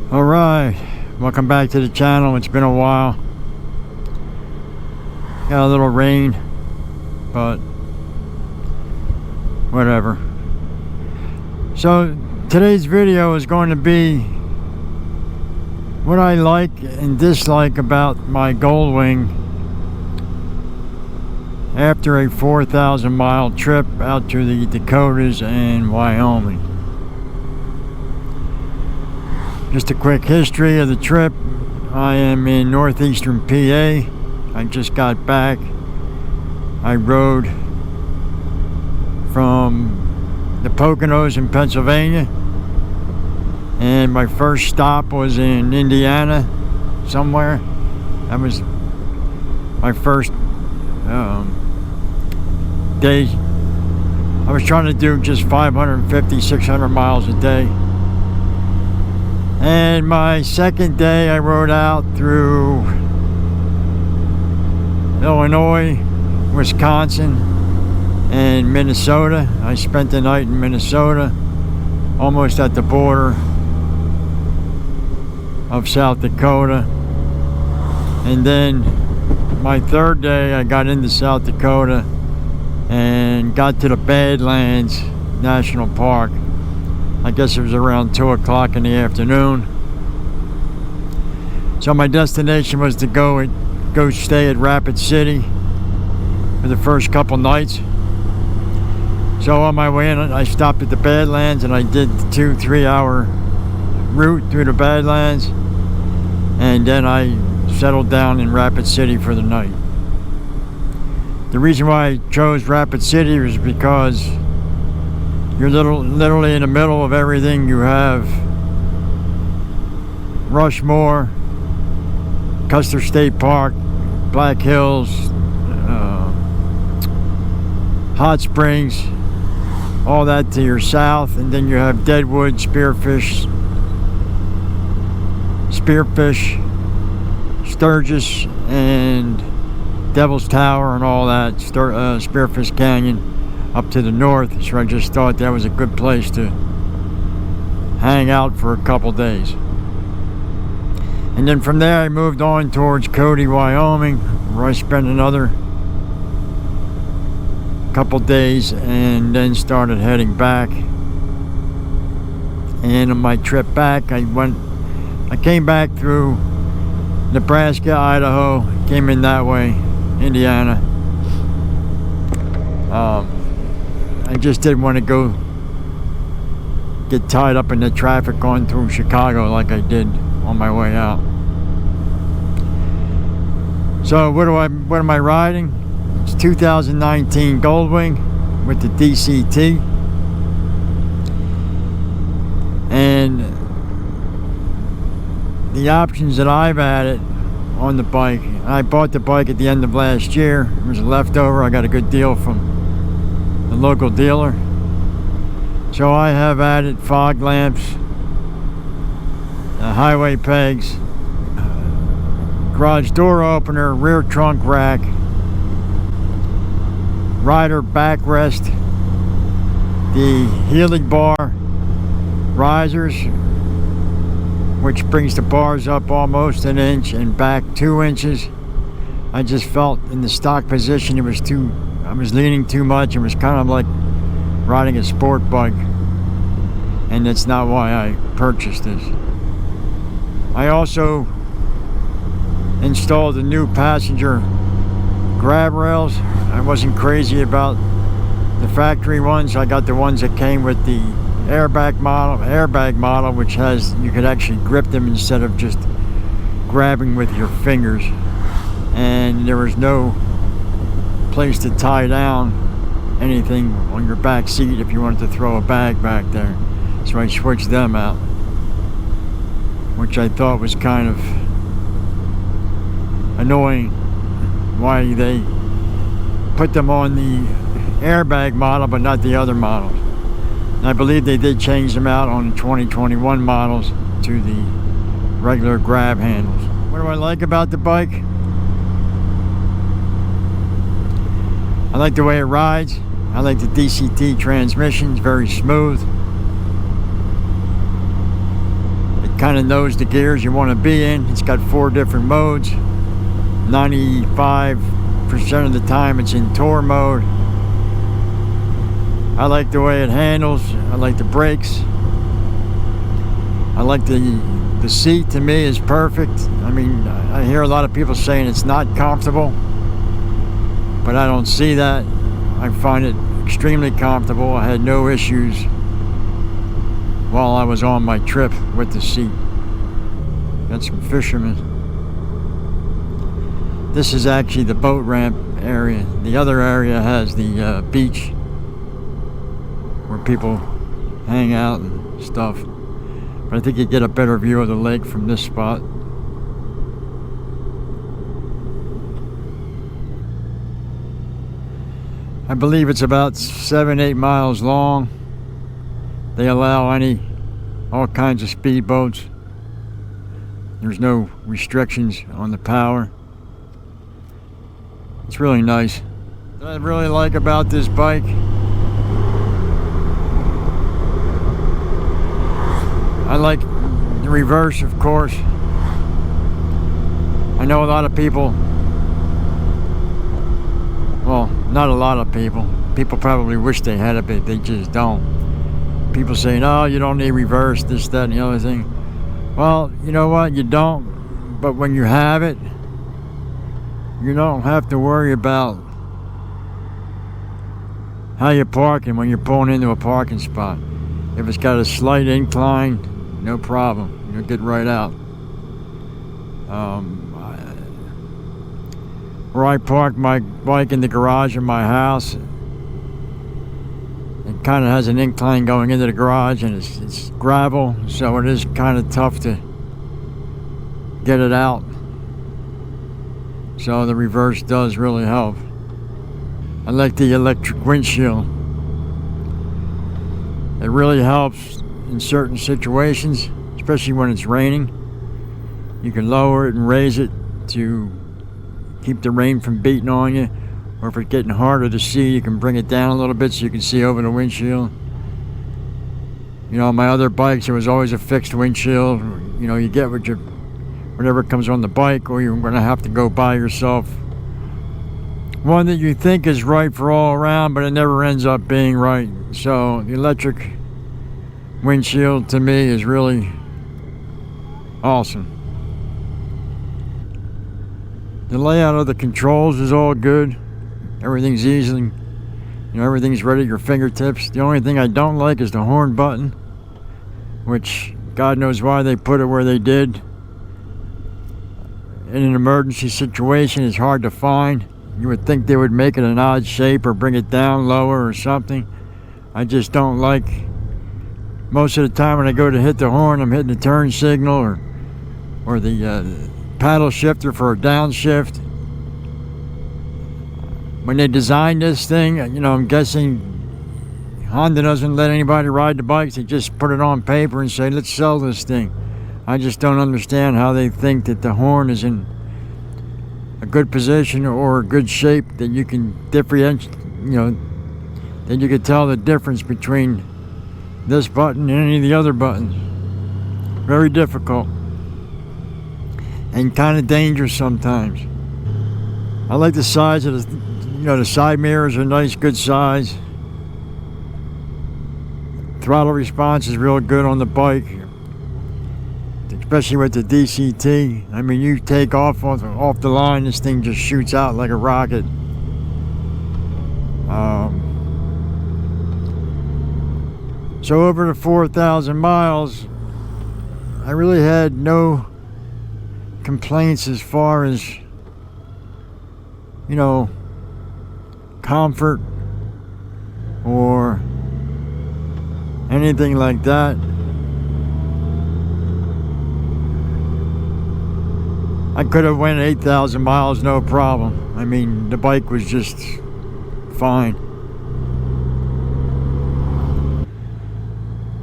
Alright, welcome back to the channel. It's been a while. Got a little rain, but whatever. So today's video is going to be what I like and dislike about my Goldwing after a 4,000 mile trip out to the Dakotas and Wyoming. Just a quick history of the trip. I am in northeastern PA. I just got back. I rode from the Poconos in Pennsylvania, and my first stop was in Indiana somewhere. That was my first day. I was trying to do just 550, 600 miles a day. And my second day I rode out through Illinois, Wisconsin, and Minnesota. I spent the night in Minnesota, almost at the border of South Dakota. And then my third day I got into South Dakota and got to the Badlands National Park. I guess it was around 2 o'clock in the afternoon. So my destination was to go stay at Rapid City for the first couple nights. So on my way in, I stopped at the Badlands and I did the 2-3 hour route through the Badlands, and then I settled down in Rapid City for the night. The reason why I chose Rapid City was because you're literally in the middle of everything. You have Rushmore, Custer State Park, Blackhills, Hot Springs, all that to your south, and then you have Deadwood, Spearfish, Sturgis, and Devil's Tower, and all that, Spearfish Canyon up to the north. So I just thought that was a good place to hang out for a couple days. And then from there I moved on towards Cody, Wyoming, where I spent another couple days and then started heading back. And on my trip back I came back through Nebraska, Idaho, came in that way, Indiana. I just didn't want to go get tied up in the traffic going through Chicago like I did on my way out. So what am I riding? It's 2019 Goldwing with the DCT. And the options that I've added on the bike, I bought the bike at the end of last year. It was a leftover. I got a good deal from the local dealer. So I have added fog lamps, highway pegs, garage door opener, rear trunk rack, rider backrest, the Healing bar risers, which brings the bars up almost an inch and back 2 inches. I just felt in the stock position I was leaning too much. It was kind of like riding a sport bike, and that's not why I purchased this. I also installed the new passenger grab rails. I wasn't crazy about the factory ones. I got the ones that came with the airbag model, which has, you could actually grip them instead of just grabbing with your fingers, and there was no place to tie down anything on your back seat if you wanted to throw a bag back there. So I switched them out, which I thought was kind of annoying, why they put them on the airbag model but not the other models. And I believe they did change them out on the 2021 models to the regular grab handles. What do I like about the bike? I like the way it rides. I like the DCT transmission. It's very smooth. It kind of knows the gears you want to be in. It's got 4 different modes. 95% of the time it's in tour mode. I like the way it handles. I like the brakes. I like the seat. To me is perfect. I mean, I hear a lot of people saying it's not comfortable, but I don't see that. I find it extremely comfortable. I had no issues while I was on my trip with the seat. Got some fishermen. This is actually the boat ramp area. The other area has the beach where people hang out and stuff. But I think you get a better view of the lake from this spot. I believe it's about 7-8 miles long. They allow all kinds of speedboats. There's no restrictions on the power. It's really nice. What I really like about this bike, I like the reverse, of course. I know a lot of people, well, not a lot of people. People probably wish they had it, but they just don't. People say, no, you don't need reverse, this, that, and the other thing. Well, you know what? You don't. But when you have it, you don't have to worry about how you're parking when you're pulling into a parking spot. If it's got a slight incline, no problem. You'll get right out. Where I park my bike in the garage of my house, it kind of has an incline going into the garage, and it's gravel, so it is kind of tough to get it out. So the reverse does really help. I like the electric windshield. It really helps in certain situations, especially when it's raining. You can lower it and raise it to keep the rain from beating on you. Or if it's getting harder to see, you can bring it down a little bit so you can see over the windshield. You know, on my other bikes, there was always a fixed windshield. You know, you get whatever comes on the bike, or you're going to have to go buy yourself one that you think is right for all around, but it never ends up being right. So the electric windshield to me is really awesome. The layout of the controls is all good. Everything's easy. You know, everything's right at your fingertips. The only thing I don't like is the horn button, which God knows why they put it where they did. In an emergency situation, it's hard to find. You would think they would make it an odd shape or bring it down lower or something. I just don't like. Most of the time when I go to hit the horn, I'm hitting the turn signal or the paddle shifter for a downshift. When they designed this thing, you know, I'm guessing Honda doesn't let anybody ride the bikes. They just put it on paper and say, let's sell this thing. I just don't understand how they think that the horn is in a good position or a good shape that you can differentiate, you know, that you could tell the difference between this button and any of the other buttons. Very difficult. And kind of dangerous sometimes. I like the size of the, you know, the side mirrors are nice, good size. Throttle response is real good on the bike, especially with the DCT. I mean, you take off the line, this thing just shoots out like a rocket. So over the 4,000 miles, I really had no complaints as far as, you know, comfort or anything like that. I could have went 8,000 miles, no problem. I mean, the bike was just fine.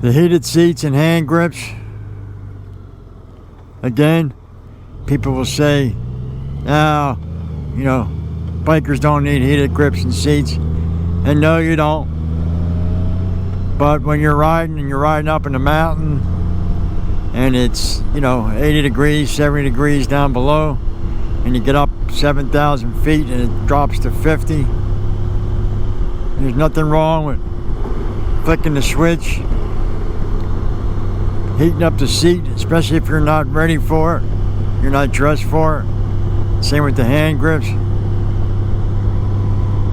The heated seats and hand grips. Again, people will say, "Oh, you know, bikers don't need heated grips and seats." And no, you don't. But when you're riding and you're riding up in the mountain and it's, you know, 80 degrees, 70 degrees down below, and you get up 7,000 feet and it drops to 50. There's nothing wrong with flicking the switch, heating up the seat, especially if you're not ready for it, you're not dressed for it. Same with the hand grips.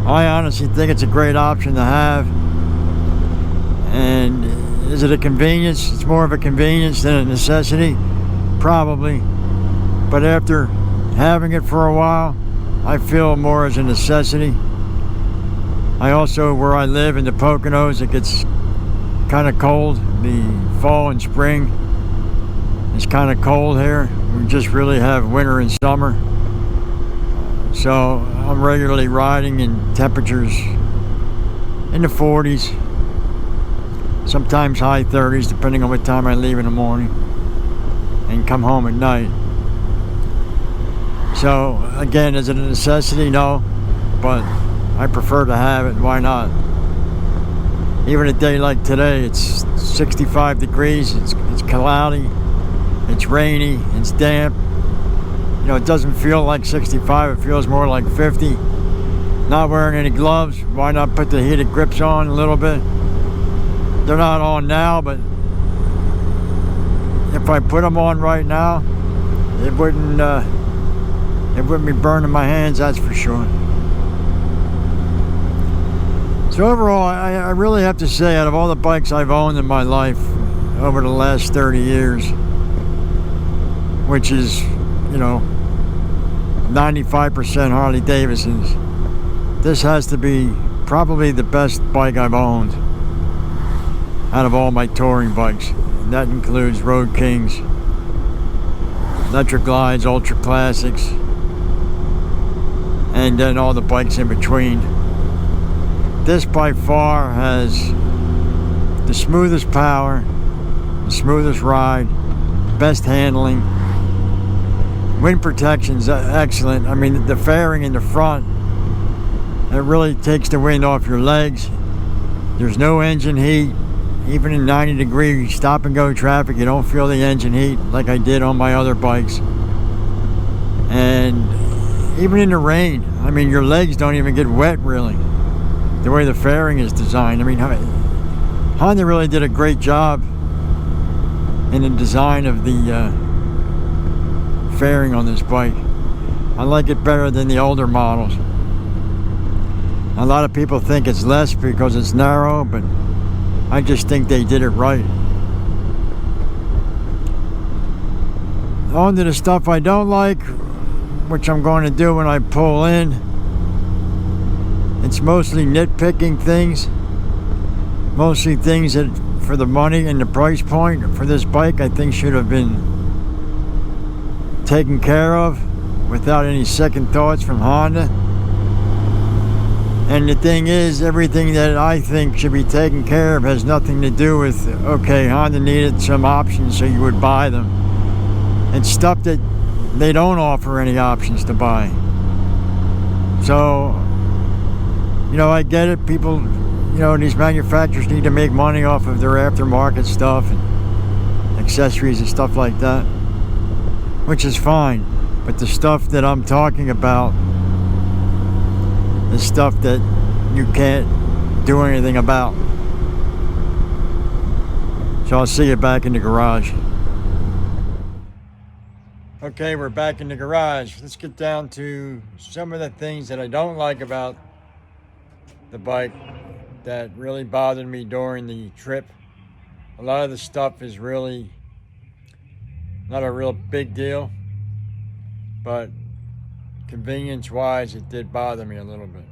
I honestly think it's a great option to have. And is it a convenience? It's more of a convenience than a necessity, probably. But after having it for a while, I feel more as a necessity. I also, where I live in the Poconos, it gets kind of cold. The fall and spring is kind of cold here. We just really have winter and summer. So I'm regularly riding in temperatures in the 40s, sometimes high 30s, depending on what time I leave in the morning and come home at night. So again, is it a necessity? No, but I prefer to have it. Why not? Even a day like today, it's 65 degrees, it's cloudy, it's rainy, it's damp. You know, it doesn't feel like 65, it feels more like 50. Not wearing any gloves, why not put the heated grips on a little bit? They're not on now, but if I put them on right now, it wouldn't be burning my hands, that's for sure. So overall, I really have to say, out of all the bikes I've owned in my life over the last 30 years, which is, you know, 95% Harley Davidsons, this has to be probably the best bike I've owned out of all my touring bikes. And that includes Road Kings, Electric Glides, Ultra Classics, and then all the bikes in between. This by far has the smoothest power, the smoothest ride, best handling. Wind protection's excellent. I mean, the fairing in the front, it really takes the wind off your legs. There's no engine heat. Even in 90 degree stop and go traffic, you don't feel the engine heat like I did on my other bikes. And even in the rain, I mean, your legs don't even get wet really, the way the fairing is designed. I mean, Honda really did a great job in the design of the fairing on this bike. I like it better than the older models. A lot of people think it's less because it's narrow, but I just think they did it right. On to the stuff I don't like, which I'm going to do when I pull in. It's mostly nitpicking things. Mostly things that, for the money and the price point for this bike, I think should have been taken care of without any second thoughts from Honda. And the thing is, everything that I think should be taken care of has nothing to do with, okay, Honda needed some options so you would buy them. It's stuff that they don't offer any options to buy. So, you know, I get it. People, you know, these manufacturers need to make money off of their aftermarket stuff and accessories and stuff like that, which is fine. But the stuff that I'm talking about is stuff that you can't do anything about. So I'll see you back in the garage. Okay, we're back in the garage. Let's get down to some of the things that I don't like about the bike that really bothered me during the trip. A lot of the stuff is really not a real big deal, but convenience-wise, it did bother me a little bit.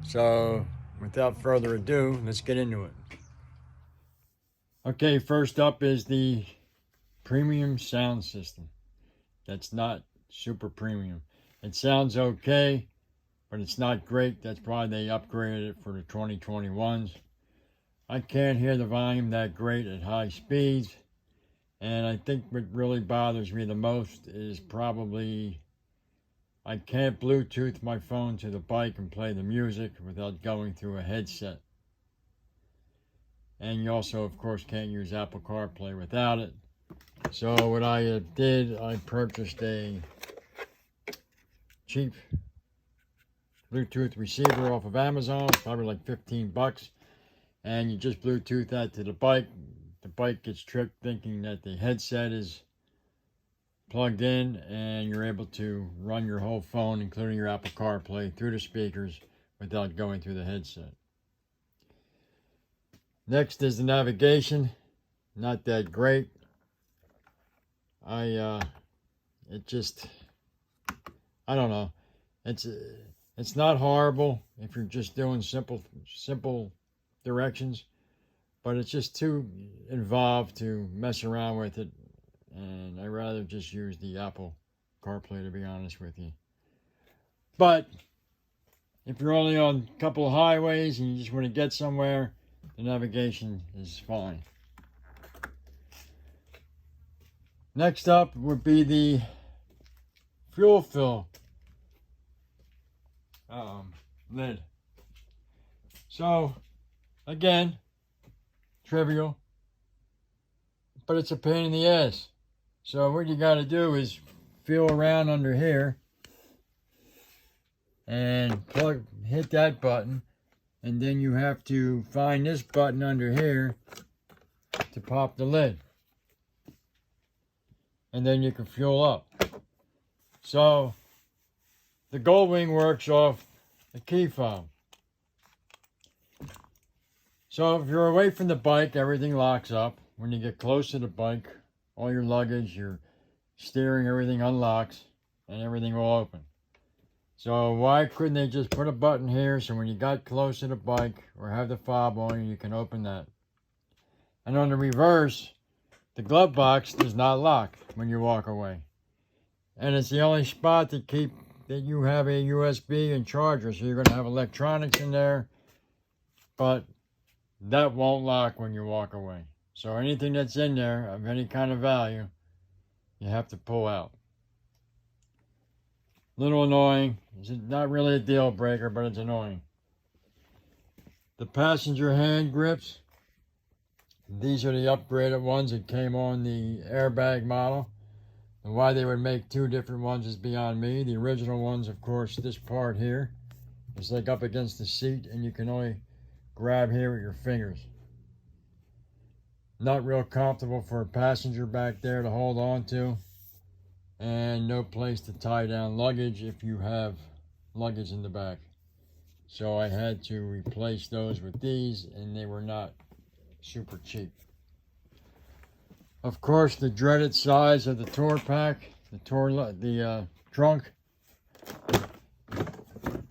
So, without further ado, let's get into it. Okay, first up is the premium sound system. That's not super premium. It sounds okay, but it's not great. That's why they upgraded it for the 2021s. I can't hear the volume that great at high speeds, and I think what really bothers me the most is probably I can't Bluetooth my phone to the bike and play the music without going through a headset. And you also, of course, can't use Apple CarPlay without it. So what I did, I purchased a cheap Bluetooth receiver off of Amazon, probably like 15 bucks. And you just Bluetooth that to the bike. The bike gets tricked thinking that the headset is plugged in, and you're able to run your whole phone, including your Apple CarPlay, through the speakers without going through the headset. Next is the navigation. Not that great. I don't know. It's not horrible if you're just doing simple directions, but it's just too involved to mess around with it, and I'd rather just use the Apple CarPlay, to be honest with you. But if you're only on a couple of highways and you just want to get somewhere, the navigation is fine. Next up would be the fuel fill lid. So, again, trivial, but it's a pain in the ass. So what you got to do is feel around under here and hit that button, and then you have to find this button under here to pop the lid, and then you can fuel up. So the Goldwing works off the key fob. So if you're away from the bike, everything locks up. When you get close to the bike, all your luggage, your steering, everything unlocks, and everything will open. So why couldn't they just put a button here so when you got close to the bike or have the fob on, you can open that? And on the reverse, the glove box does not lock when you walk away. And it's the only spot that you have a USB and charger, so you're going to have electronics in there, but that won't lock when you walk away. So anything that's in there of any kind of value, you have to pull out. Little annoying. It's not really a deal breaker, but it's annoying. The passenger hand grips. These are the upgraded ones that came on the airbag model. And why they would make two different ones is beyond me. The original ones, of course, this part here is like up against the seat, and you can only grab here with your fingers. Not real comfortable for a passenger back there to hold on to, and no place to tie down luggage if you have luggage in the back. So I had to replace those with these, and they were not super cheap. Of course, the dreaded size of the tour pack, the trunk.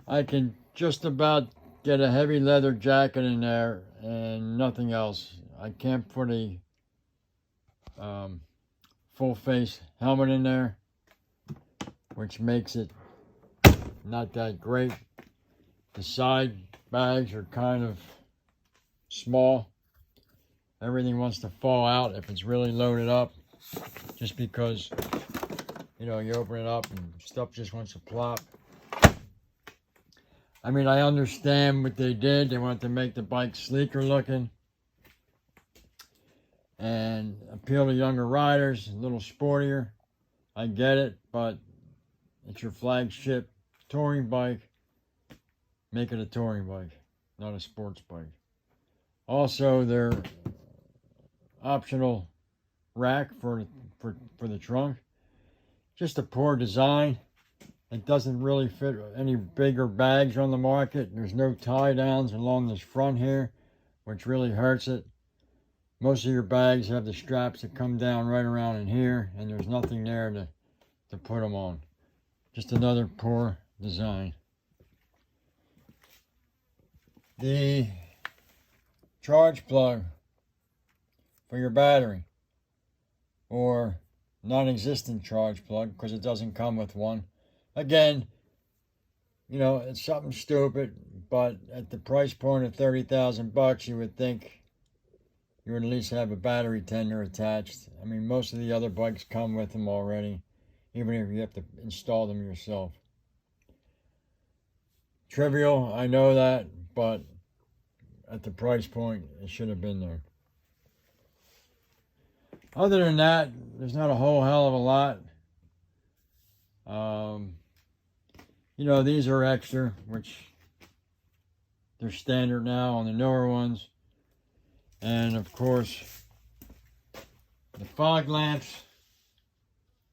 I can just about get a heavy leather jacket in there and nothing else. I can't put a full face helmet in there, which makes it not that great. The side bags are kind of small. Everything wants to fall out if it's really loaded up, just because, you open it up and stuff just wants to plop. I mean, I understand what they did. They wanted to make the bike sleeker looking and appeal to younger riders, a little sportier. I get it, but it's your flagship touring bike. Make it a touring bike, not a sports bike. Also, their optional rack for the trunk, just a poor design. It doesn't really fit any bigger bags on the market. There's no tie downs along this front here, which really hurts it. Most of your bags have the straps that come down right around in here, and there's nothing there to put them on. Just another poor design. The charge plug for your battery, or non-existent charge plug, because it doesn't come with one. Again, it's something stupid, but at the price point of 30,000 bucks, you would think you would at least have a battery tender attached. I mean, most of the other bikes come with them already, even if you have to install them yourself. Trivial, I know that, but at the price point, it should have been there. Other than that, there's not a whole hell of a lot. You know, these are extra, which they're standard now on the newer ones. And of course, the fog lamps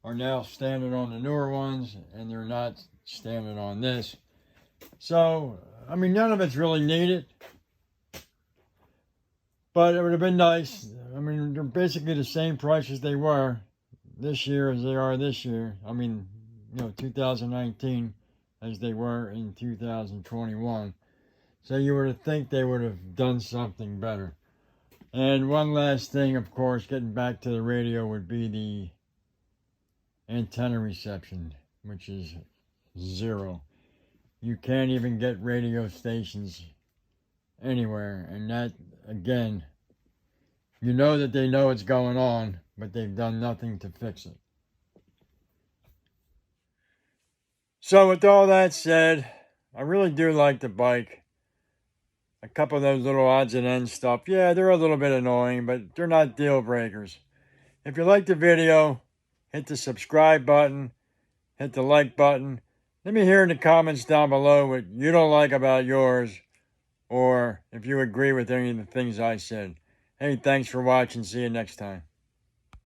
are now standard on the newer ones, and they're not standard on this. So, I mean, none of it's really needed. But it would have been nice. I mean, they're basically the same price as they were this year as they are this year. I mean, 2019 as they were in 2021. So you would think they would have done something better. And one last thing, of course, getting back to the radio, would be the antenna reception, which is 0. You can't even get radio stations anywhere. And that, again, you know that they know what's going on, but they've done nothing to fix it. So with all that said, I really do like the bike. A couple of those little odds and ends stuff, yeah, they're a little bit annoying, but they're not deal breakers. If you like the video, hit the subscribe button, hit the like button. Let me hear in the comments down below what you don't like about yours, or if you agree with any of the things I said. Hey, thanks for watching. See you next time.